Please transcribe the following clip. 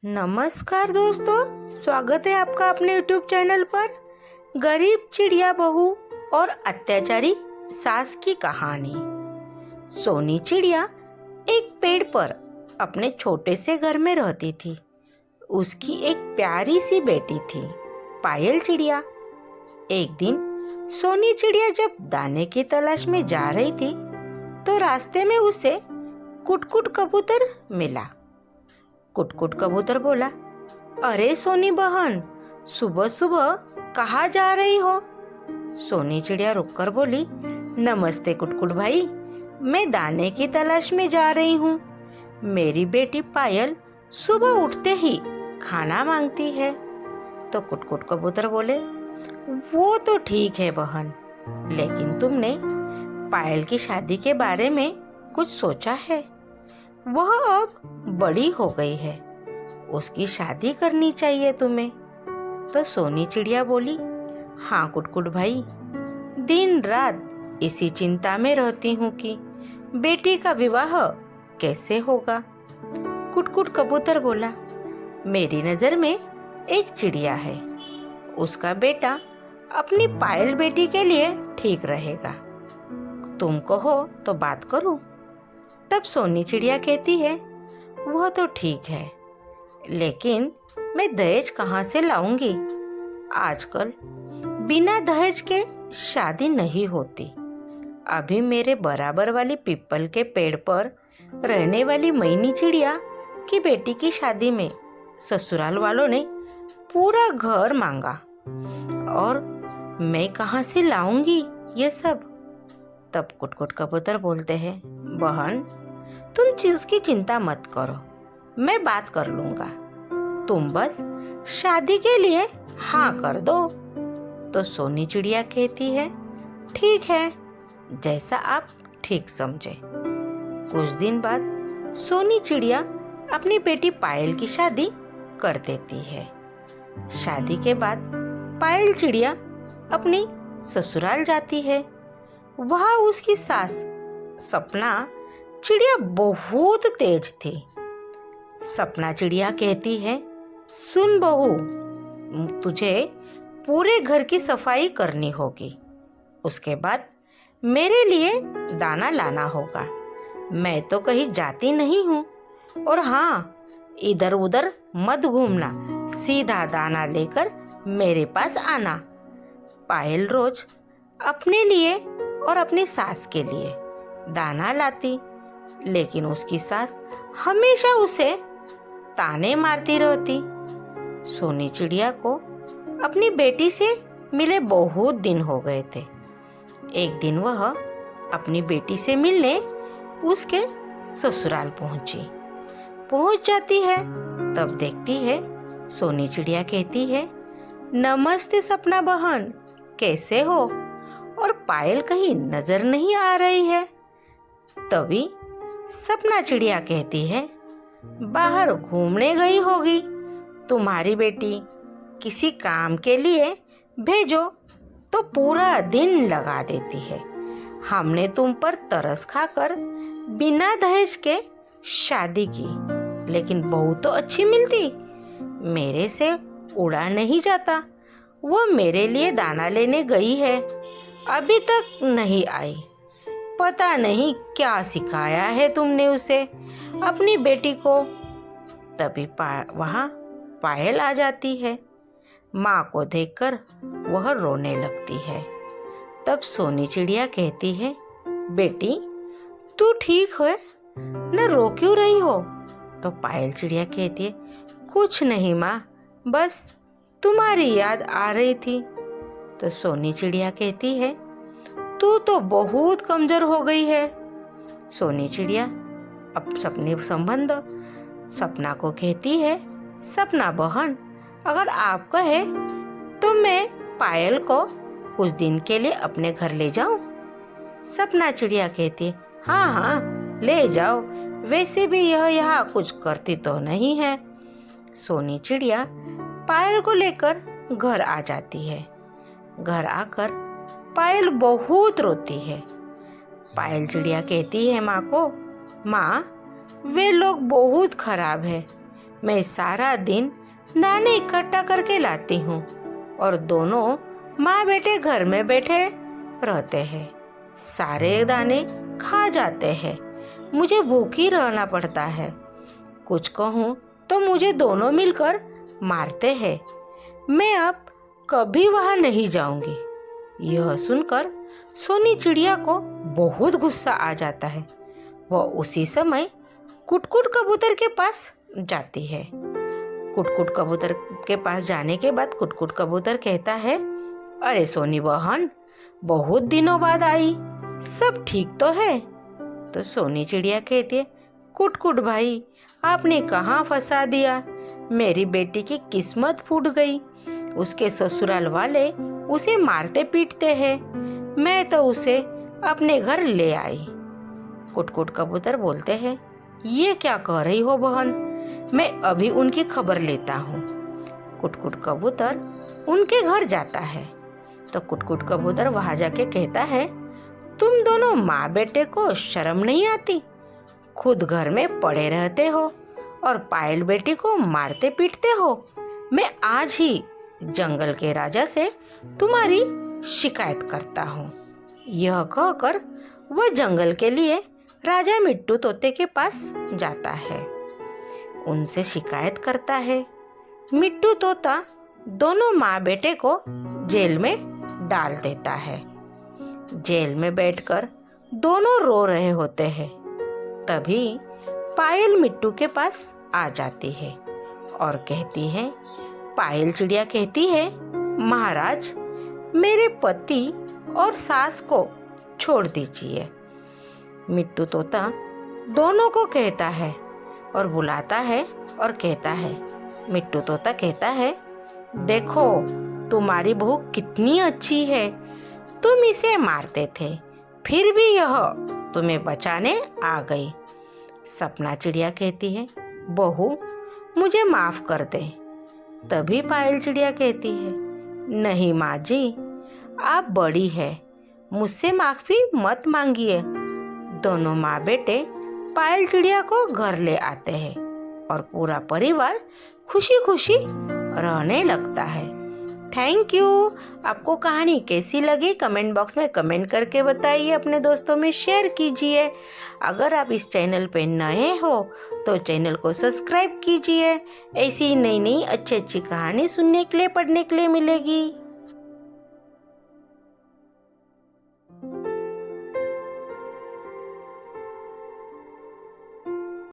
नमस्कार दोस्तों, स्वागत है आपका अपने YouTube चैनल पर। गरीब चिड़िया बहू और अत्याचारी सास की कहानी। सोनी चिड़िया एक पेड़ पर अपने छोटे से घर में रहती थी। उसकी एक प्यारी सी बेटी थी, पायल चिड़िया। एक दिन सोनी चिड़िया जब दाने की तलाश में जा रही थी तो रास्ते में उसे कुटकुट कबूतर मिला। कुटकुट कबूतर बोला, अरे सोनी बहन, सुबह सुबह कहाँ जा रही हो? सोनी चिड़िया रुककर बोली, नमस्ते कुटकुट भाई, मैं दाने की तलाश में जा रही हूँ। मेरी बेटी पायल सुबह उठते ही खाना मांगती है। तो कुटकुट कबूतर बोले, वो तो ठीक है बहन, लेकिन तुमने पायल की शादी के बारे में कुछ सोचा है? वह अब बड़ी हो गई है, उसकी शादी करनी चाहिए तुम्हें। तो सोनी चिड़िया बोली, हाँ कुटकुट भाई, दिन रात इसी चिंता में रहती हूँ कि बेटी का विवाह कैसे होगा। कुटकुट कबूतर बोला, मेरी नजर में एक चिड़िया है, उसका बेटा अपनी पायल बेटी के लिए ठीक रहेगा। तुम कहो तो बात करूं? तब सोनी चिड़िया कहती है, वह तो ठीक है, लेकिन मैं दहेज कहाँ से लाऊंगी? आजकल बिना दहेज के शादी नहीं होती। अभी मेरे बराबर वाली पीपल के पेड़ पर रहने वाली मैनी चिड़िया की बेटी की शादी में ससुराल वालों ने पूरा घर मांगा, और मैं कहाँ से लाऊंगी ये सब? तब कुटकुट कबूतर बोलते हैं, बहन तुम चीज की चिंता मत करो, मैं बात कर लूंगा, तुम बस शादी के लिए हाँ कर दो। तो सोनी चिड़िया कहती है, ठीक है, जैसा आप ठीक समझे। कुछ दिन बाद सोनी चिड़िया अपनी बेटी पायल की शादी कर देती है। शादी के बाद पायल चिड़िया अपनी ससुराल जाती है। वहाँ उसकी सास सपना चिड़िया बहुत तेज थी। सपना चिड़िया कहती है, सुन बहू, तुझे पूरे घर की सफाई करनी होगी, उसके बाद मेरे लिए दाना लाना होगा। मैं तो कहीं जाती नहीं हूँ, और हाँ, इधर उधर मत घूमना, सीधा दाना लेकर मेरे पास आना। पायल रोज अपने लिए और अपनी सास के लिए दाना लाती, लेकिन उसकी सास हमेशा उसे ताने मारती रहती। सोनी चिड़िया को अपनी बेटी से मिले बहुत दिन हो गए थे। एक दिन वह अपनी बेटी से मिलने उसके ससुराल पहुंच जाती है। तब देखती है, सोनी चिड़िया कहती है, नमस्ते सपना बहन, कैसे हो? और पायल कहीं नजर नहीं आ रही है। तभी सपना चिड़िया कहती है, बाहर घूमने गई होगी, तुम्हारी बेटी किसी काम के लिए भेजो तो पूरा दिन लगा देती है। हमने तुम पर तरस खाकर बिना दहेज के शादी की, लेकिन बहू तो अच्छी मिलती, मेरे से उड़ा नहीं जाता। वो मेरे लिए दाना लेने गई है, अभी तक नहीं आई। पता नहीं क्या सिखाया है तुमने उसे, अपनी बेटी को। तभी वहाँ पायल आ जाती है। माँ को देखकर वह रोने लगती है। तब सोनी चिड़िया कहती है, बेटी तू ठीक है न, रो क्यों रही हो? तो पायल चिड़िया कहती है, कुछ नहीं माँ, बस तुम्हारी याद आ रही थी। तो सोनी चिड़िया कहती है, तू तो बहुत कमजोर हो गई है। सोनी चिड़िया अब सपने संबंध सपना को कहती है, सपना बहन, अगर आप कहे तो मैं पायल को कुछ दिन के लिए अपने घर ले जाऊं? सपना चिड़िया कहती है, हाँ हाँ ले जाओ, वैसे भी यह यहाँ कुछ करती तो नहीं है। सोनी चिड़िया पायल को लेकर घर आ जाती है। घर आकर पायल बहुत रोती है। पायल चिड़िया कहती है माँ को, माँ वे लोग बहुत खराब है, मैं सारा दिन दाने इकट्ठा करके लाती हूँ और दोनों माँ बेटे घर में बैठे रहते हैं। सारे दाने खा जाते हैं। मुझे भूखी रहना पड़ता है। कुछ कहूँ तो मुझे दोनों मिलकर मारते हैं। मैं अब कभी वहाँ नहीं जाऊंगी। यह सुनकर सोनी चिड़िया को बहुत गुस्सा आ जाता है। वह उसी समय कुटकुट कबूतर के पास जाती है। कुटकुट कबूतर के पास जाने के बाद कुटकुट कबूतर कहता है, अरे सोनी बहन, बहुत दिनों बाद आई, सब ठीक तो है? तो सोनी चिड़िया कहती है, कुटकुट भाई, आपने कहाँ फंसा दिया? मेरी बेटी की किस्मत फूट गई। उसके ससुराल वाले उसे मारते पीटते हैं। मैं तो उसे अपने घर ले आई। कुटकुट कबूतर बोलते हैं, ये क्या कह रही हो बहन? मैं अभी उनकी खबर लेता हूँ। कुटकुट कबूतर उनके घर जाता है तो कुटकुट कबूतर वहां जाके कहता है, तुम दोनों माँ बेटे को शर्म नहीं आती? खुद घर में पड़े रहते हो और पायल बेटी को मारते पीटते हो। मैं आज ही जंगल के राजा से तुम्हारी शिकायत करता हूँ। यह कहकर वह जंगल के लिए राजा मिट्टू तोते के पास जाता है। उनसे शिकायत करता है। मिट्टू तोता दोनों माँ बेटे को जेल में डाल देता है। जेल में बैठकर दोनों रो रहे होते हैं। तभी पायल मिट्टू के पास आ जाती है और कहती है, पायल चिड़िया कहती है, महाराज, मेरे पति और सास को छोड़ दीजिए। मिट्टू तोता दोनों को कहता है और बुलाता है और कहता है, मिट्टू तोता कहता है, देखो तुम्हारी बहू कितनी अच्छी है। तुम इसे मारते थे, फिर भी यह तुम्हें बचाने आ गई। सपना चिड़िया कहती है, बहू मुझे माफ कर दे। तभी पायल चिड़िया कहती है, नहीं माँ जी, आप बड़ी है, मुझसे माफी मत मांगिए। दोनों माँ बेटे पायल चिड़िया को घर ले आते हैं और पूरा परिवार खुशी खुशी रहने लगता है। Thank you. आपको कहानी कैसी लगी कमेंट बॉक्स में कमेंट करके बताइए, अपने दोस्तों में शेयर कीजिए। अगर आप इस चैनल पे नए हो तो चैनल को सब्सक्राइब कीजिए। ऐसी नई नई अच्छी अच्छी कहानी सुनने के लिए, पढ़ने के लिए मिलेगी।